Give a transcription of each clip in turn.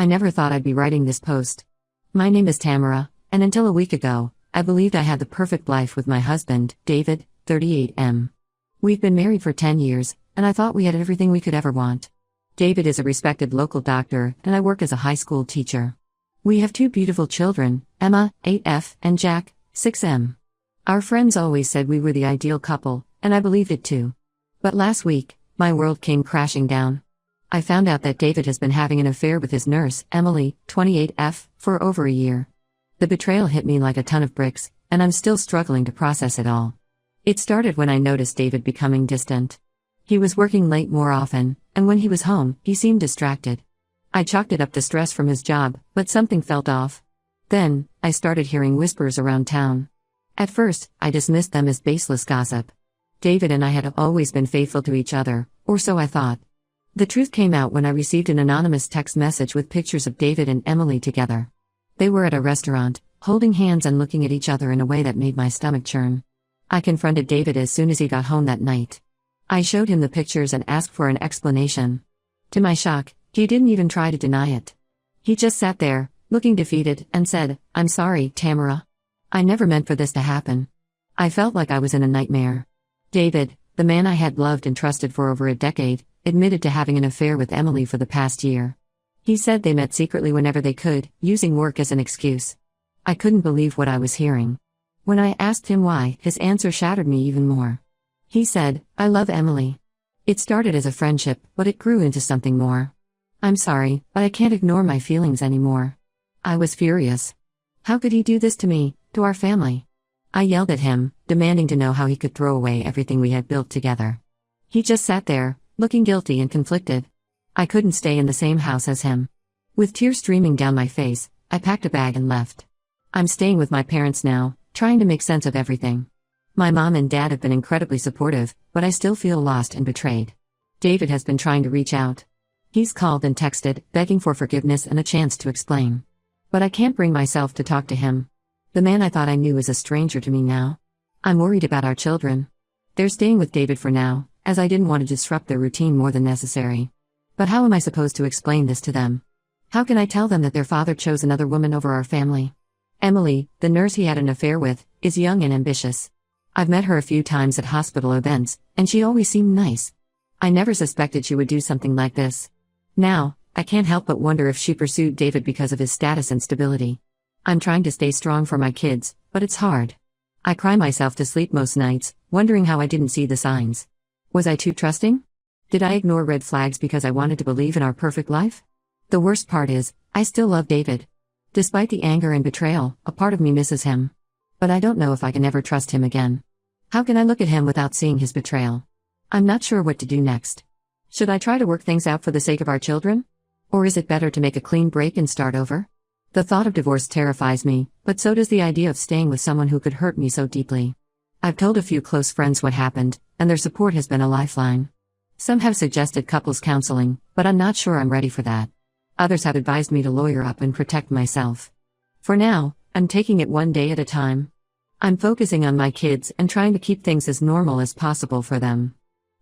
I never thought I'd be writing this post. My name is Tamara, and until a week ago, I believed I had the perfect life with my husband, David, 38M. We've been married for 10 years, and I thought we had everything we could ever want. David is a respected local doctor, and I work as a high school teacher. We have two beautiful children, Emma, 8F, and Jack, 6M. Our friends always said we were the ideal couple, and I believed it too. But last week, my world came crashing down. I found out that David has been having an affair with his nurse, Emily, 28F, for over a year. The betrayal hit me like a ton of bricks, and I'm still struggling to process it all. It started when I noticed David becoming distant. He was working late more often, and when he was home, he seemed distracted. I chalked it up to stress from his job, but something felt off. Then, I started hearing whispers around town. At first, I dismissed them as baseless gossip. David and I had always been faithful to each other, or so I thought. The truth came out when I received an anonymous text message with pictures of David and Emily together. They were at a restaurant, holding hands and looking at each other in a way that made my stomach churn. I confronted David as soon as he got home that night. I showed him the pictures and asked for an explanation. To my shock, he didn't even try to deny it. He just sat there, looking defeated, and said, "I'm sorry, Tamara. I never meant for this to happen." I felt like I was in a nightmare. David, the man I had loved and trusted for over a decade, admitted to having an affair with Emily for the past year. He said they met secretly whenever they could, using work as an excuse. I couldn't believe what I was hearing. When I asked him why, his answer shattered me even more. He said, "I love Emily. It started as a friendship, but it grew into something more. I'm sorry, but I can't ignore my feelings anymore." I was furious. How could he do this to me, to our family? I yelled at him, demanding to know how he could throw away everything we had built together. He just sat there, looking guilty and conflicted. I couldn't stay in the same house as him. With tears streaming down my face, I packed a bag and left. I'm staying with my parents now, trying to make sense of everything. My mom and dad have been incredibly supportive, but I still feel lost and betrayed. David has been trying to reach out. He's called and texted, begging for forgiveness and a chance to explain. But I can't bring myself to talk to him. The man I thought I knew is a stranger to me now. I'm worried about our children. They're staying with David for now, as I didn't want to disrupt their routine more than necessary. But how am I supposed to explain this to them? How can I tell them that their father chose another woman over our family? Emily, the nurse he had an affair with, is young and ambitious. I've met her a few times at hospital events, and she always seemed nice. I never suspected she would do something like this. Now, I can't help but wonder if she pursued David because of his status and stability. I'm trying to stay strong for my kids, but it's hard. I cry myself to sleep most nights, wondering how I didn't see the signs. Was I too trusting? Did I ignore red flags because I wanted to believe in our perfect life? The worst part is, I still love David. Despite the anger and betrayal, a part of me misses him. But I don't know if I can ever trust him again. How can I look at him without seeing his betrayal? I'm not sure what to do next. Should I try to work things out for the sake of our children? Or is it better to make a clean break and start over? The thought of divorce terrifies me, but so does the idea of staying with someone who could hurt me so deeply. I've told a few close friends what happened, and their support has been a lifeline. Some have suggested couples counseling, but I'm not sure I'm ready for that. Others have advised me to lawyer up and protect myself. For now, I'm taking it one day at a time. I'm focusing on my kids and trying to keep things as normal as possible for them.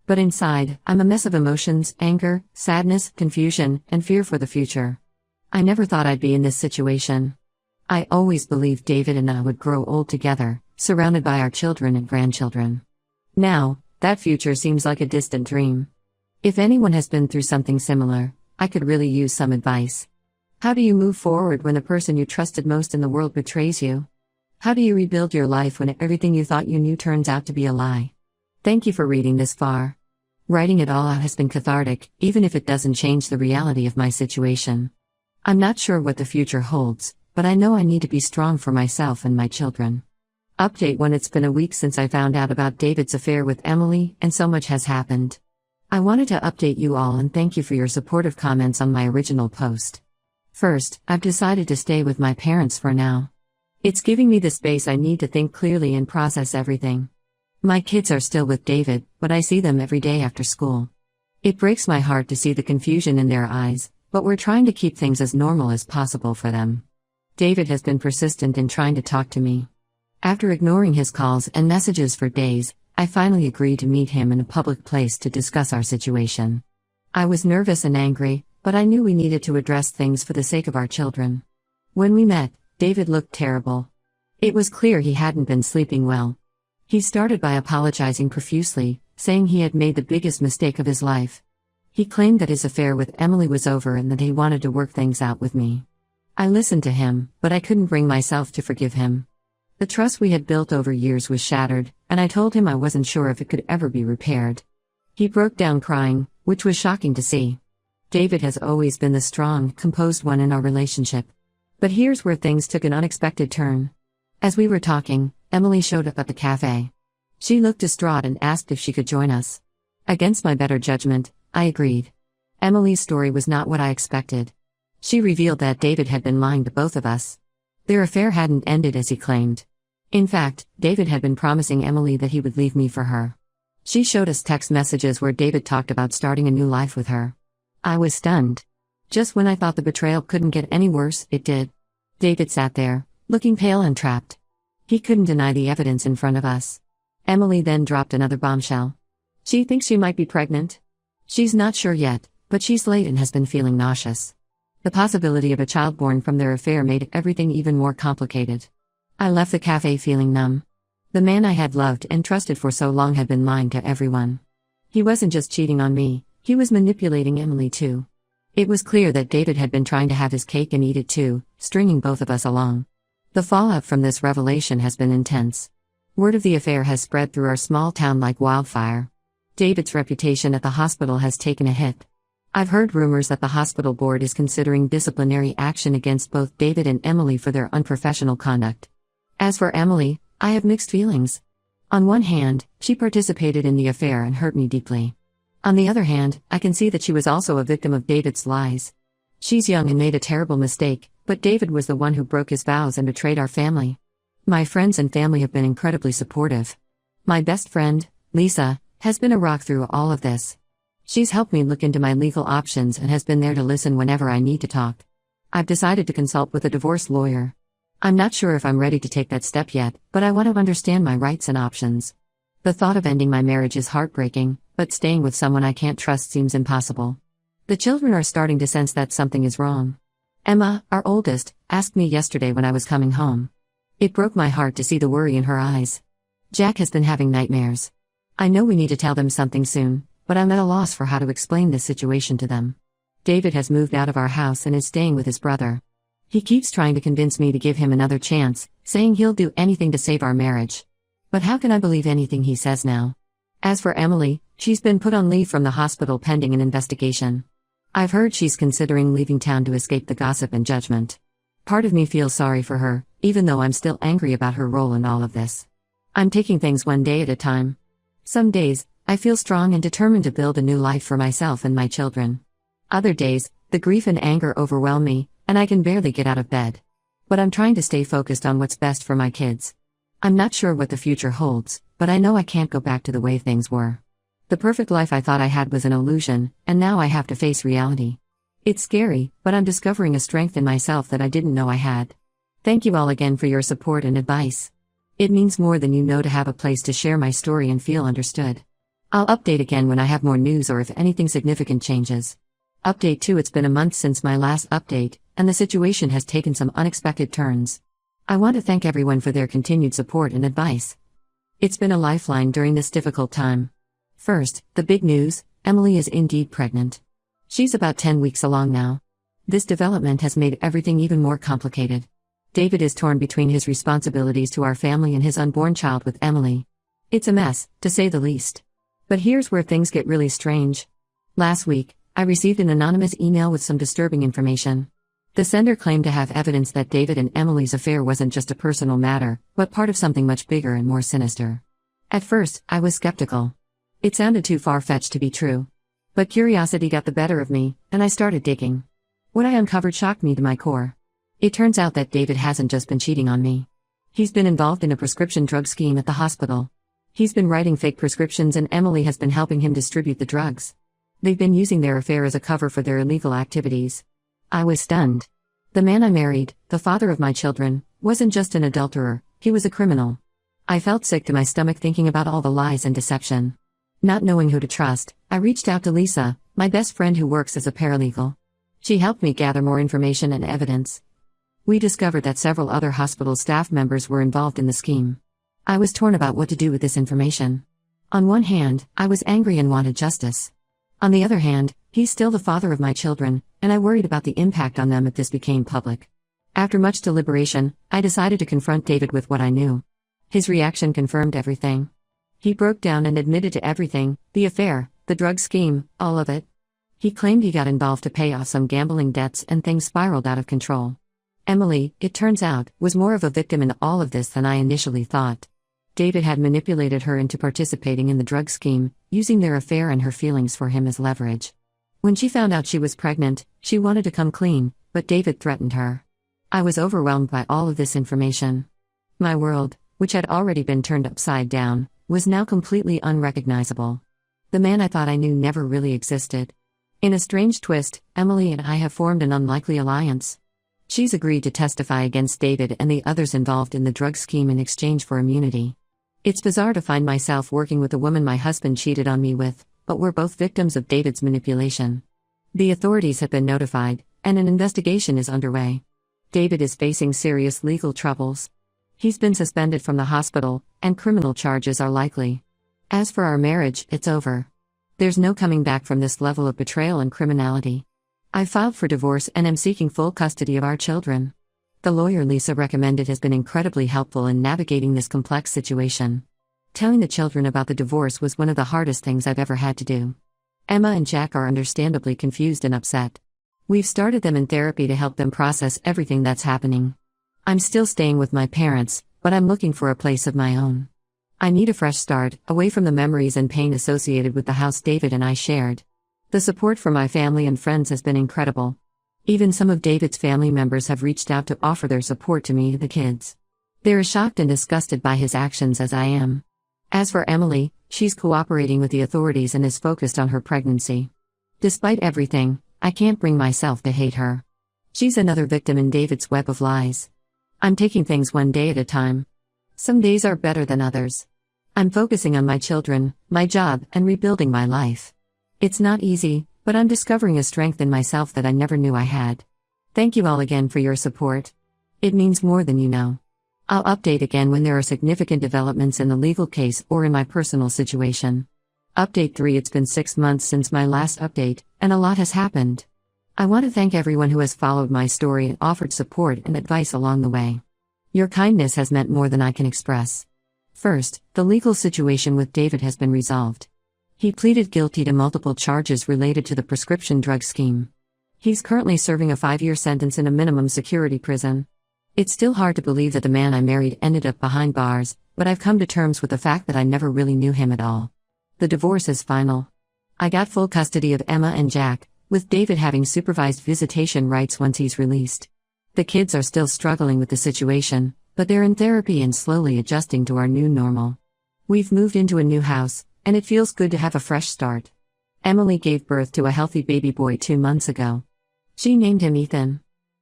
But inside, I'm a mess of emotions, anger, sadness, confusion, and fear for the future. I never thought I'd be in this situation. I always believed David and I would grow old together, surrounded by our children and grandchildren. Now, that future seems like a distant dream. If anyone has been through something similar, I could really use some advice. How do you move forward when the person you trusted most in the world betrays you? How do you rebuild your life when everything you thought you knew turns out to be a lie? Thank you for reading this far. Writing it all out has been cathartic, even if it doesn't change the reality of my situation. I'm not sure what the future holds, but I know I need to be strong for myself and my children. Update when it's been a week since I found out about David's affair with Emily, and so much has happened. I wanted to update you all and thank you for your supportive comments on my original post. First, I've decided to stay with my parents for now. It's giving me the space I need to think clearly and process everything. My kids are still with David, but I see them every day after school. It breaks my heart to see the confusion in their eyes, but we're trying to keep things as normal as possible for them. David has been persistent in trying to talk to me. After ignoring his calls and messages for days, I finally agreed to meet him in a public place to discuss our situation. I was nervous and angry, but I knew we needed to address things for the sake of our children. When we met, David looked terrible. It was clear he hadn't been sleeping well. He started by apologizing profusely, saying he had made the biggest mistake of his life. He claimed that his affair with Emily was over and that he wanted to work things out with me. I listened to him, but I couldn't bring myself to forgive him. The trust we had built over years was shattered, and I told him I wasn't sure if it could ever be repaired. He broke down crying, which was shocking to see. David has always been the strong, composed one in our relationship. But here's where things took an unexpected turn. As we were talking, Emily showed up at the cafe. She looked distraught and asked if she could join us. Against my better judgment, I agreed. Emily's story was not what I expected. She revealed that David had been lying to both of us. Their affair hadn't ended as he claimed. In fact, David had been promising Emily that he would leave me for her. She showed us text messages where David talked about starting a new life with her. I was stunned. Just when I thought the betrayal couldn't get any worse, it did. David sat there, looking pale and trapped. He couldn't deny the evidence in front of us. Emily then dropped another bombshell. She thinks she might be pregnant. She's not sure yet, but she's late and has been feeling nauseous. The possibility of a child born from their affair made everything even more complicated. I left the cafe feeling numb. The man I had loved and trusted for so long had been lying to everyone. He wasn't just cheating on me, he was manipulating Emily too. It was clear that David had been trying to have his cake and eat it too, stringing both of us along. The fallout from this revelation has been intense. Word of the affair has spread through our small town like wildfire. David's reputation at the hospital has taken a hit. I've heard rumors that the hospital board is considering disciplinary action against both David and Emily for their unprofessional conduct. As for Emily, I have mixed feelings. On one hand, she participated in the affair and hurt me deeply. On the other hand, I can see that she was also a victim of David's lies. She's young and made a terrible mistake, but David was the one who broke his vows and betrayed our family. My friends and family have been incredibly supportive. My best friend, Lisa, has been a rock through all of this. She's helped me look into my legal options and has been there to listen whenever I need to talk. I've decided to consult with a divorce lawyer. I'm not sure if I'm ready to take that step yet, but I want to understand my rights and options. The thought of ending my marriage is heartbreaking, but staying with someone I can't trust seems impossible. The children are starting to sense that something is wrong. Emma, our oldest, asked me yesterday when I was coming home. It broke my heart to see the worry in her eyes. Jack has been having nightmares. I know we need to tell them something soon, but I'm at a loss for how to explain this situation to them. David has moved out of our house and is staying with his brother. He keeps trying to convince me to give him another chance, saying he'll do anything to save our marriage. But how can I believe anything he says now? As for Emily, she's been put on leave from the hospital pending an investigation. I've heard she's considering leaving town to escape the gossip and judgment. Part of me feels sorry for her, even though I'm still angry about her role in all of this. I'm taking things one day at a time. Some days, I feel strong and determined to build a new life for myself and my children. Other days, the grief and anger overwhelm me, and I can barely get out of bed. But I'm trying to stay focused on what's best for my kids. I'm not sure what the future holds, but I know I can't go back to the way things were. The perfect life I thought I had was an illusion, and now I have to face reality. It's scary, but I'm discovering a strength in myself that I didn't know I had. Thank you all again for your support and advice. It means more than you know to have a place to share my story and feel understood. I'll update again when I have more news or if anything significant changes. Update 2: It's been a month since my last update, and the situation has taken some unexpected turns. I want to thank everyone for their continued support and advice. It's been a lifeline during this difficult time. First, the big news: Emily is indeed pregnant. She's about 10 weeks along now. This development has made everything even more complicated. David is torn between his responsibilities to our family and his unborn child with Emily. It's a mess, to say the least. But here's where things get really strange. Last week, I received an anonymous email with some disturbing information. The sender claimed to have evidence that David and Emily's affair wasn't just a personal matter, but part of something much bigger and more sinister. At first, I was skeptical. It sounded too far-fetched to be true. But curiosity got the better of me, and I started digging. What I uncovered shocked me to my core. It turns out that David hasn't just been cheating on me. He's been involved in a prescription drug scheme at the hospital. He's been writing fake prescriptions and Emily has been helping him distribute the drugs. They've been using their affair as a cover for their illegal activities. I was stunned. The man I married, the father of my children, wasn't just an adulterer, he was a criminal. I felt sick to my stomach thinking about all the lies and deception. Not knowing who to trust, I reached out to Lisa, my best friend who works as a paralegal. She helped me gather more information and evidence. We discovered that several other hospital staff members were involved in the scheme. I was torn about what to do with this information. On one hand, I was angry and wanted justice. On the other hand, he's still the father of my children, and I worried about the impact on them if this became public. After much deliberation, I decided to confront David with what I knew. His reaction confirmed everything. He broke down and admitted to everything: the affair, the drug scheme, all of it. He claimed he got involved to pay off some gambling debts and things spiraled out of control. Emily, it turns out, was more of a victim in all of this than I initially thought. David had manipulated her into participating in the drug scheme, using their affair and her feelings for him as leverage. When she found out she was pregnant, she wanted to come clean, but David threatened her. I was overwhelmed by all of this information. My world, which had already been turned upside down, was now completely unrecognizable. The man I thought I knew never really existed. In a strange twist, Emily and I have formed an unlikely alliance. She's agreed to testify against David and the others involved in the drug scheme in exchange for immunity. It's bizarre to find myself working with a woman my husband cheated on me with, but we're both victims of David's manipulation. The authorities have been notified, and an investigation is underway. David is facing serious legal troubles. He's been suspended from the hospital, and criminal charges are likely. As for our marriage, it's over. There's no coming back from this level of betrayal and criminality. I filed for divorce and am seeking full custody of our children. The lawyer Lisa recommended has been incredibly helpful in navigating this complex situation. Telling the children about the divorce was one of the hardest things I've ever had to do. Emma and Jack are understandably confused and upset. We've started them in therapy to help them process everything that's happening. I'm still staying with my parents, but I'm looking for a place of my own. I need a fresh start, away from the memories and pain associated with the house David and I shared. The support from my family and friends has been incredible. Even some of David's family members have reached out to offer their support to me and the kids. They're as shocked and disgusted by his actions as I am. As for Emily, she's cooperating with the authorities and is focused on her pregnancy. Despite everything, I can't bring myself to hate her. She's another victim in David's web of lies. I'm taking things one day at a time. Some days are better than others. I'm focusing on my children, my job, and rebuilding my life. It's not easy, but I'm discovering a strength in myself that I never knew I had. Thank you all again for your support. It means more than you know. I'll update again when there are significant developments in the legal case or in my personal situation. Update 3: It's been 6 months since my last update, and a lot has happened. I want to thank everyone who has followed my story and offered support and advice along the way. Your kindness has meant more than I can express. First, the legal situation with David has been resolved. He pleaded guilty to multiple charges related to the prescription drug scheme. He's currently serving a 5-year sentence in a minimum security prison. It's still hard to believe that the man I married ended up behind bars, but I've come to terms with the fact that I never really knew him at all. The divorce is final. I got full custody of Emma and Jack, with David having supervised visitation rights once he's released. The kids are still struggling with the situation, but they're in therapy and slowly adjusting to our new normal. We've moved into a new house, and it feels good to have a fresh start. Emily gave birth to a healthy baby boy 2 months ago. She named him Ethan.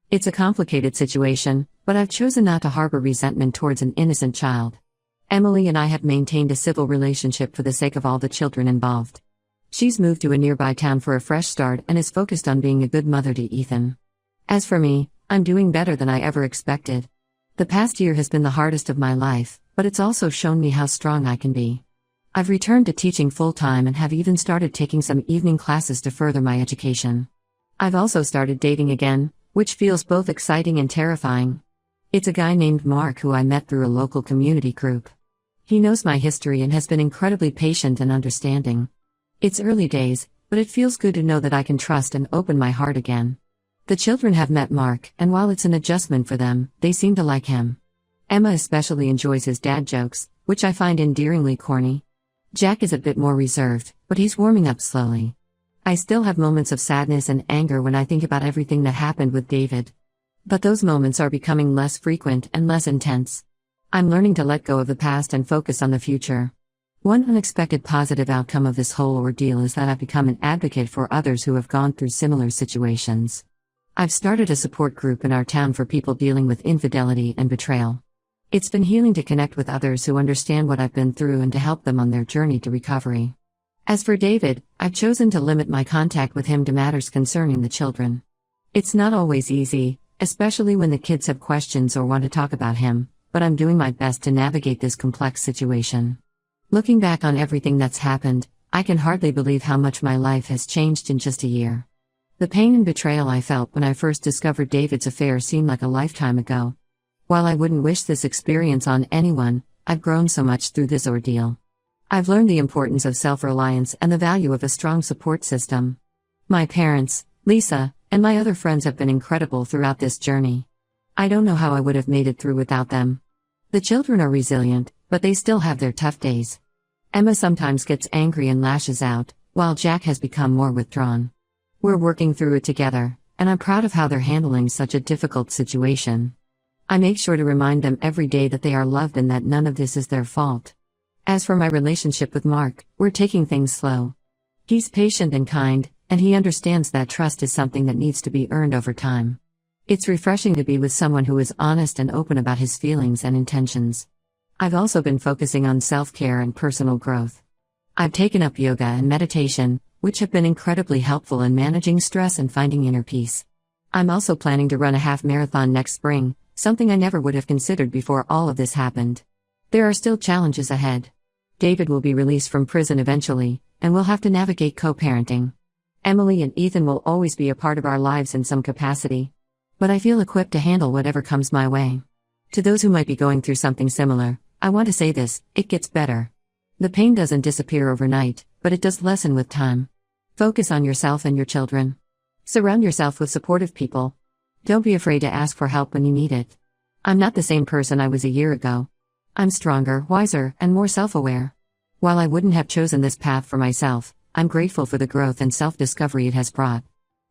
It's a complicated situation, but I've chosen not to harbor resentment towards an innocent child. Emily and I have maintained a civil relationship for the sake of all the children involved. She's moved to a nearby town for a fresh start and is focused on being a good mother to Ethan. As for me, I'm doing better than I ever expected. The past year has been the hardest of my life, but it's also shown me how strong I can be. I've returned to teaching full-time and have even started taking some evening classes to further my education. I've also started dating again, which feels both exciting and terrifying. It's a guy named Mark who I met through a local community group. He knows my history and has been incredibly patient and understanding. It's early days, but it feels good to know that I can trust and open my heart again. The children have met Mark, and while it's an adjustment for them, they seem to like him. Emma especially enjoys his dad jokes, which I find endearingly corny. Jack is a bit more reserved, but he's warming up slowly. I still have moments of sadness and anger when I think about everything that happened with David. But those moments are becoming less frequent and less intense. I'm learning to let go of the past and focus on the future. One unexpected positive outcome of this whole ordeal is that I've become an advocate for others who have gone through similar situations. I've started a support group in our town for people dealing with infidelity and betrayal. It's been healing to connect with others who understand what I've been through and to help them on their journey to recovery. As for David, I've chosen to limit my contact with him to matters concerning the children. It's not always easy, especially when the kids have questions or want to talk about him, but I'm doing my best to navigate this complex situation. Looking back on everything that's happened, I can hardly believe how much my life has changed in just a year. The pain and betrayal I felt when I first discovered David's affair seemed like a lifetime ago. While I wouldn't wish this experience on anyone, I've grown so much through this ordeal. I've learned the importance of self-reliance and the value of a strong support system. My parents, Lisa, and my other friends have been incredible throughout this journey. I don't know how I would have made it through without them. The children are resilient, but they still have their tough days. Emma sometimes gets angry and lashes out, while Jack has become more withdrawn. We're working through it together, and I'm proud of how they're handling such a difficult situation. I make sure to remind them every day that they are loved and that none of this is their fault. As for my relationship with Mark, we're taking things slow. He's patient and kind, and he understands that trust is something that needs to be earned over time. It's refreshing to be with someone who is honest and open about his feelings and intentions. I've also been focusing on self-care and personal growth. I've taken up yoga and meditation, which have been incredibly helpful in managing stress and finding inner peace. I'm also planning to run a half marathon next spring, something I never would have considered before all of this happened. There are still challenges ahead. David will be released from prison eventually, and we'll have to navigate co-parenting. Emily and Ethan will always be a part of our lives in some capacity. But I feel equipped to handle whatever comes my way. To those who might be going through something similar, I want to say this: it gets better. The pain doesn't disappear overnight, but it does lessen with time. Focus on yourself and your children. Surround yourself with supportive people. Don't be afraid to ask for help when you need it. I'm not the same person I was a year ago. I'm stronger, wiser, and more self-aware. While I wouldn't have chosen this path for myself, I'm grateful for the growth and self-discovery it has brought.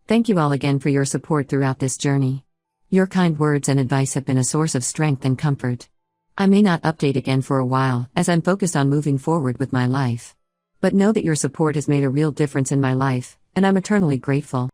Thank you all again for your support throughout this journey. Your kind words and advice have been a source of strength and comfort. I may not update again for a while, as I'm focused on moving forward with my life. But know that your support has made a real difference in my life, and I'm eternally grateful.